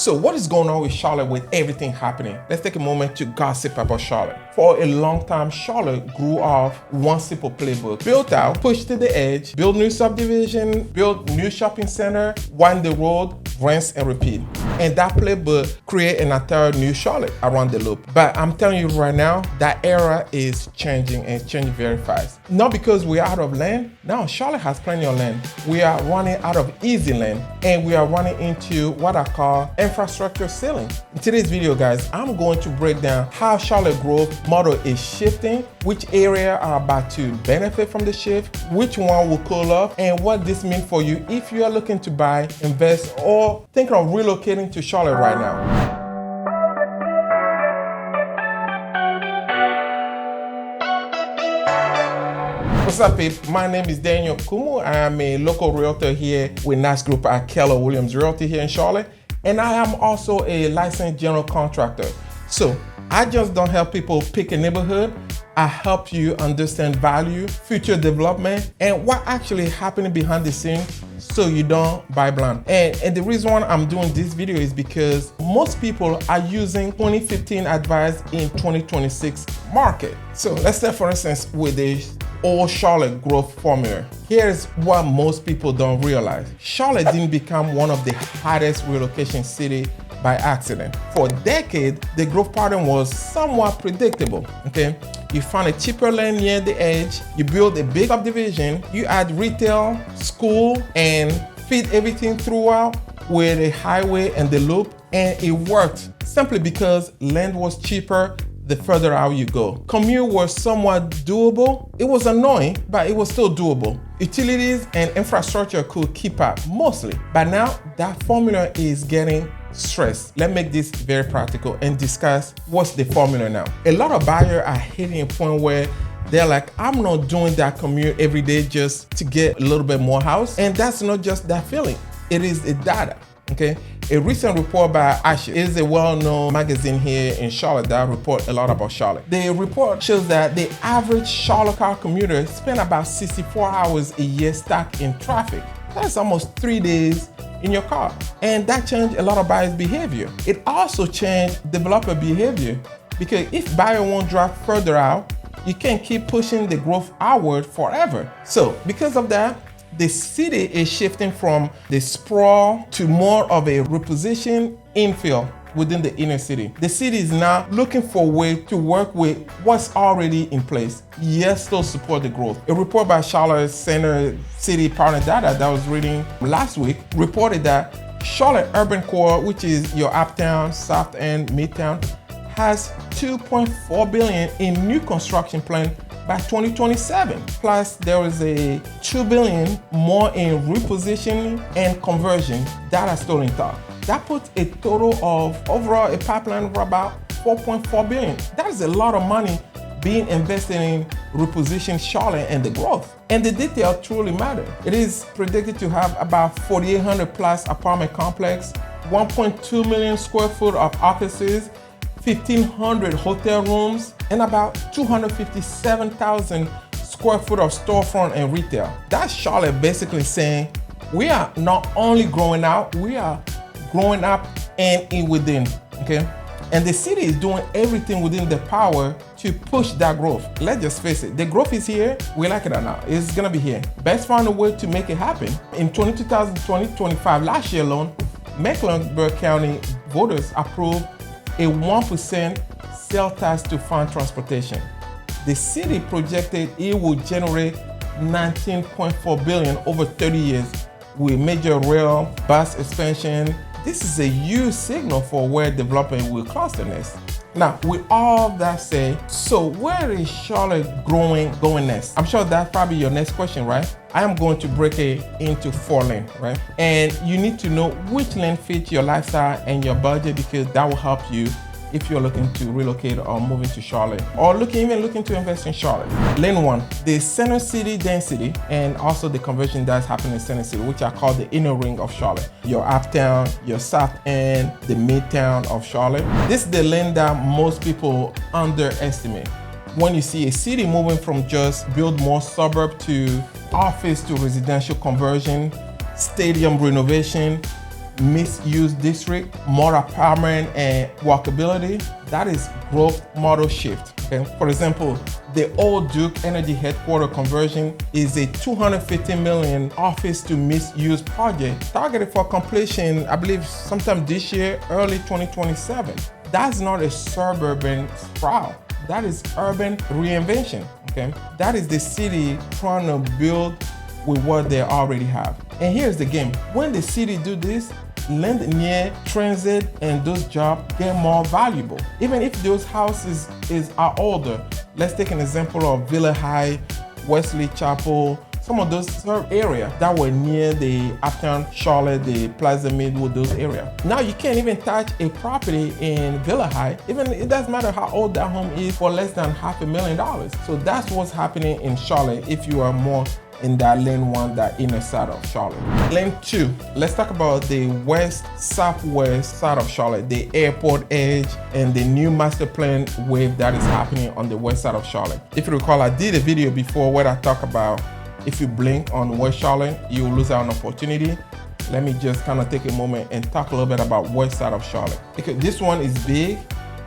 So what is going on with Charlotte with everything happening? Let's take a moment to gossip about Charlotte. For a long time, Charlotte grew off one simple playbook. Built out, pushed to the edge, build new subdivision, build new shopping center, wind the road, rinse and repeat. And that playbook create an entire new Charlotte around the loop. But I'm telling you right now, that era is changing and changing very fast. Not because we're out of land. No, Charlotte has plenty of land. We are running out of easy land and we are running into what I call infrastructure ceiling. In today's video, guys, I'm going to break down how Charlotte growth model is shifting, which area are about to benefit from the shift, which one will cool off, and what this means for you if you are looking to buy, invest, or thinking of relocating to Charlotte right now. What's up, people? My name is Daniel Kumu. I am a local realtor here with Nash Group at Keller Williams Realty here in Charlotte. And I am also a licensed general contractor. So I just don't help people pick a neighborhood. I help you understand value, future development, and what actually happening behind the scenes so you don't buy blind. And the reason why I'm doing this video is because most people are using 2015 advice in 2026 market. So let's say, for instance, with the old Charlotte growth formula. Here's what most people don't realize. Charlotte didn't become one of the hottest relocation cities by accident. For a decade, the growth pattern was somewhat predictable, okay? You find a cheaper land near the edge, you build a big subdivision, you add retail, school, and feed everything throughout with a highway and the loop, and it worked simply because land was cheaper the further out you go. Commute was somewhat doable. It was annoying, but it was still doable. Utilities and infrastructure could keep up mostly, but now that formula is getting stressed. Let's make this very practical and discuss what's the formula now. A lot of buyers are hitting a point where they're like, I'm not doing that commute every day just to get a little bit more house. And that's not just that feeling. It is the data, okay? A recent report by Asher is a well-known magazine here in Charlotte that report a lot about Charlotte. The report shows that the average Charlotte car commuter spend about 64 hours a year stuck in traffic. That's almost 3 days in your car. And that changed a lot of buyers' behavior. It also changed developer behavior because if buyer won't drive further out, you can't keep pushing the growth outward forever. So because of that, the city is shifting from the sprawl to more of a reposition infill within the inner city. The city is now looking for a way to work with what's already in place, yet still support the growth. A report by Charlotte Center City Partner Data that I was reading last week reported that Charlotte Urban Core, which is your Uptown, South End, Midtown, has $2.4 billion in new construction plan by 2027. Plus, there is a $2 billion more in repositioning and conversion that are still in thought. That puts a total of overall a pipeline of about $4.4 billion. That is a lot of money being invested in reposition Charlotte and the growth. And the detail truly matter. It is predicted to have about 4,800 plus apartment complex, 1.2 million square foot of offices, 1,500 hotel rooms, and about 257,000 square foot of storefront and retail. That's Charlotte basically saying, we are not only growing out, we are growing up and in within, okay? And the city is doing everything within the power to push that growth. Let's just face it, the growth is here, we like it or not, it's gonna be here. Best find a way to make it happen. In 2020-25, last year alone, Mecklenburg County voters approved a 1% sales tax to fund transportation. The city projected it would generate $19.4 billion over 30 years with major rail, bus expansion. This is a huge signal for where development will cluster next. Now, with all that said, so where is Charlotte going next? I'm sure that's probably your next question, right? I am going to break it into 4 lanes, right? And you need to know which lane fits your lifestyle and your budget because that will help you if you're looking to relocate or move into Charlotte or even looking to invest in Charlotte. Lane 1, the center city density and also the conversion that's happening in center city, which I call the inner ring of Charlotte. Your Uptown, your South End, the Midtown of Charlotte. This is the lane that most people underestimate. When you see a city moving from just build more suburb to office to residential conversion, stadium renovation, misuse district, more apartment and walkability. That is growth model shift. Okay? For example, the old Duke Energy headquarter conversion is a $250 million office to misuse project targeted for completion, I believe, sometime this year, early 2027. That's not a suburban sprout. That is urban reinvention. Okay? That is the city trying to build with what they already have. And here's the game. When the city do this, land near transit and those jobs get more valuable. Even if those houses are older. Let's take an example of Villa High, Wesley Chapel, some of those areas that were near the Uptown, Charlotte, the Plaza Midwood, those areas. Now you can't even touch a property in Villa High, even it doesn't matter how old that home is, for less than $500,000. So that's what's happening in Charlotte if you are more in that lane 1, that inner side of Charlotte. Lane 2, let's talk about the west southwest side of Charlotte, the airport edge and the new master plan wave that is happening on the west side of Charlotte. If you recall, I did a video before where I talk about if you blink on West Charlotte, you will lose out on opportunity. Let me just kind of take a moment and talk a little bit about west side of Charlotte. Because this one is big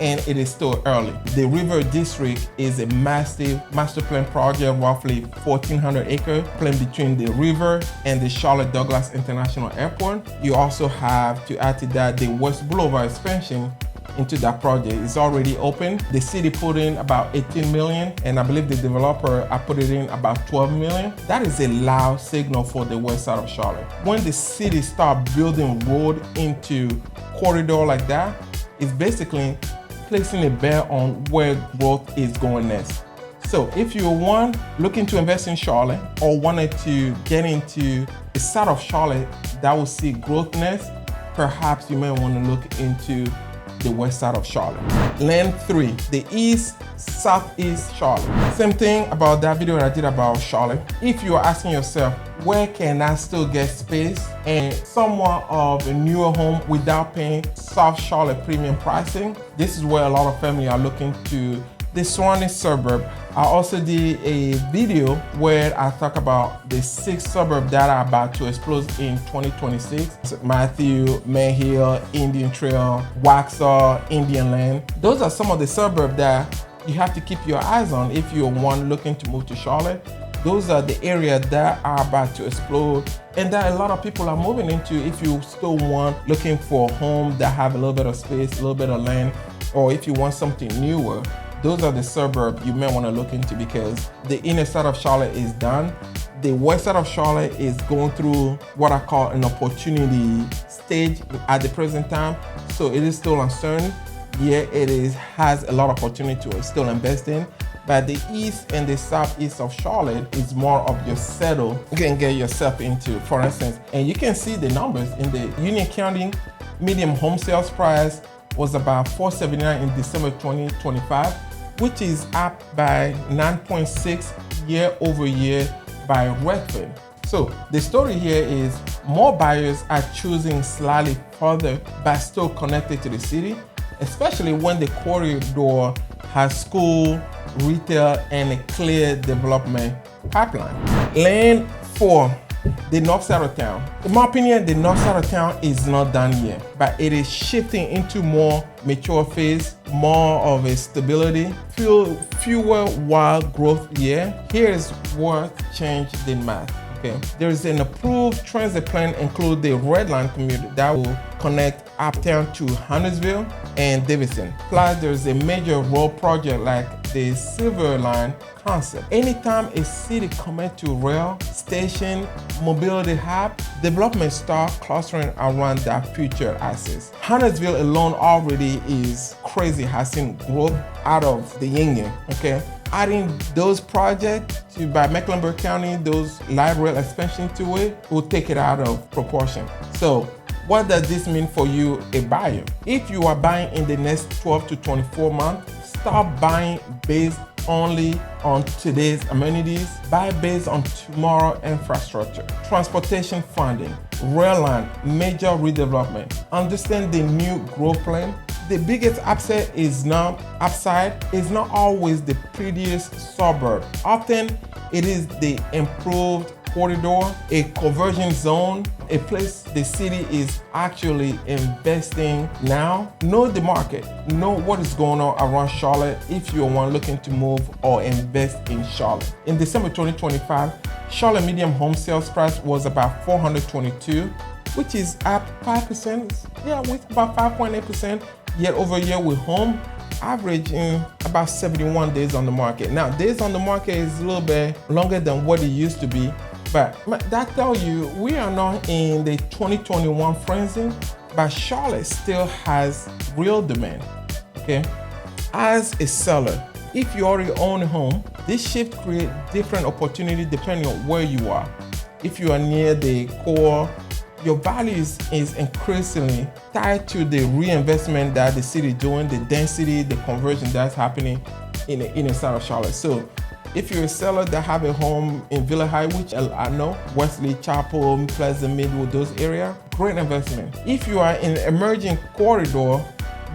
and it is still early. The River District is a massive master plan project, roughly 1,400 acre plan between the river and the Charlotte Douglas International Airport. You also have to add to that the West Boulevard expansion into that project. It's already open. The city put in about 18 million, and I believe the developer put it in about 12 million. That is a loud signal for the west side of Charlotte. When the city start building road into corridor like that, it's basically placing a bet on where growth is going next. So if you're one looking to invest in Charlotte or wanted to get into a side of Charlotte that will see growth next, perhaps you may want to look into the west side of Charlotte. Lane 3, the east southeast Charlotte. Same thing about that video that I did about Charlotte. If you are asking yourself, where can I still get space and somewhat of a newer home without paying South Charlotte premium pricing, this is where a lot of families are looking to the surrounding suburb. I also did a video where I talk about the 6 suburbs that are about to explode in 2026. Matthew, Mayhill, Indian Trail, Waxhaw, Indian Land. Those are some of the suburbs that you have to keep your eyes on if you're one looking to move to Charlotte. Those are the areas that are about to explode and that a lot of people are moving into if you still want looking for a home that have a little bit of space, a little bit of land, or if you want something newer. Those are the suburbs you may want to look into because the inner side of Charlotte is done. The west side of Charlotte is going through what I call an opportunity stage at the present time. So it is still uncertain. Yeah, has a lot of opportunity to still invest in. But the east and the southeast of Charlotte is more of your settle you can get yourself into, for instance. And you can see the numbers in the Union County medium home sales price was about $479 in December 2025. Which is up by 9.6 year over year by Redfin. So the story here is more buyers are choosing slightly further but still connected to the city, especially when the corridor has school, retail, and a clear development pipeline. Lane 4, the north side of town. In my opinion, the north side of town is not done yet, but it is shifting into more mature phase, more of a stability, fewer wild growth year. Here is what changed the math. Okay, there is an approved transit plan include the Red Line commute that will connect Uptown to Huntersville and Davidson. Plus, there's a major road project like the Silver Line concept. Anytime a city commit to rail, station, mobility hub, development start clustering around that future access. Huntersville alone already is crazy, has seen growth out of the yin. Okay, adding those projects by Mecklenburg County, those light rail expansion to it, will take it out of proportion. So what does this mean for you, a buyer? If you are buying in the next 12 to 24 months, stop buying based only on today's amenities, buy based on tomorrow infrastructure, transportation funding, rail line, major redevelopment. Understand the new growth plan. The biggest upside is not always the prettiest suburb. Often it is the improved corridor, a conversion zone, a place the city is actually investing now. Know the market, know what is going on around Charlotte if you're one looking to move or invest in Charlotte. In December 2025, Charlotte median home sales price was about $422, which is up 5%. Yeah, with about 5.8% year over year, with home averaging about 71 days on the market. Now, days on the market is a little bit longer than what it used to be, but that tells you we are not in the 2021 frenzy, but Charlotte still has real demand, okay? As a seller, if you already own a home, this shift creates different opportunities depending on where you are. If you are near the core, your value is increasingly tied to the reinvestment that the city is doing, the density, the conversion that's happening in the inner side of Charlotte. So if you're a seller that have a home in Villa High, which I know, Wesley, Chapel, Pleasant, Midwood, those areas, great investment. If you are in an emerging corridor,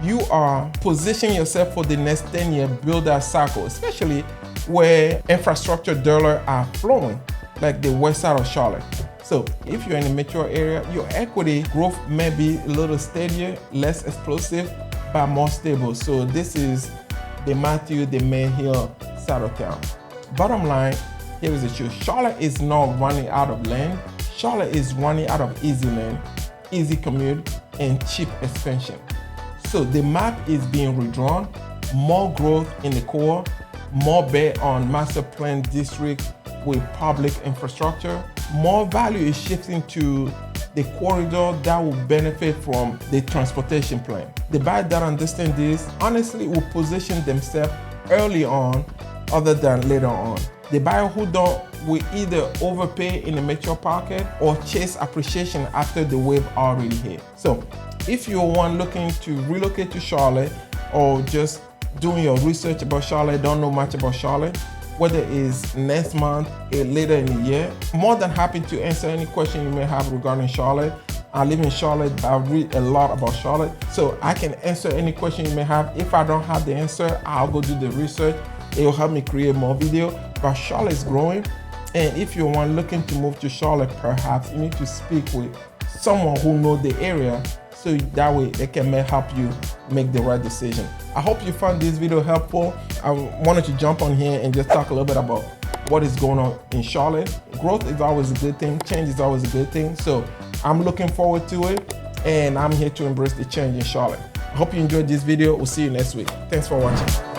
you are positioning yourself for the next 10-year build-out cycle, especially where infrastructure dollars are flowing, like the west side of Charlotte. So if you're in a metro area, your equity growth may be a little steadier, less explosive, but more stable. So this is the Matthew, the Main Hill side of town. Bottom line, here is the truth. Charlotte is not running out of land. Charlotte is running out of easy land, easy commute, and cheap expansion. So the map is being redrawn, more growth in the core, more bet on master plan district with public infrastructure, more value is shifting to the corridor that will benefit from the transportation plan. The buyer that understand this honestly will position themselves early on other than later on. The buyer who don't will either overpay in the metro pocket or chase appreciation after the wave already hit. So if you're one looking to relocate to Charlotte or just doing your research about Charlotte, don't know much about Charlotte, whether it's next month or later in the year, more than happy to answer any question you may have regarding Charlotte. I live in Charlotte, but I read a lot about Charlotte, so I can answer any question you may have. If I don't have the answer, I'll go do the research. It will help me create more video. But Charlotte is growing, and if you're one looking to move to Charlotte, perhaps you need to speak with someone who knows the area, so that way they can help you make the right decision. I hope you found this video helpful. I wanted to jump on here and just talk a little bit about what is going on in Charlotte. Growth is always a good thing. Change is always a good thing. So I'm looking forward to it, and I'm here to embrace the change in Charlotte. I hope you enjoyed this video. We'll see you next week. Thanks for watching.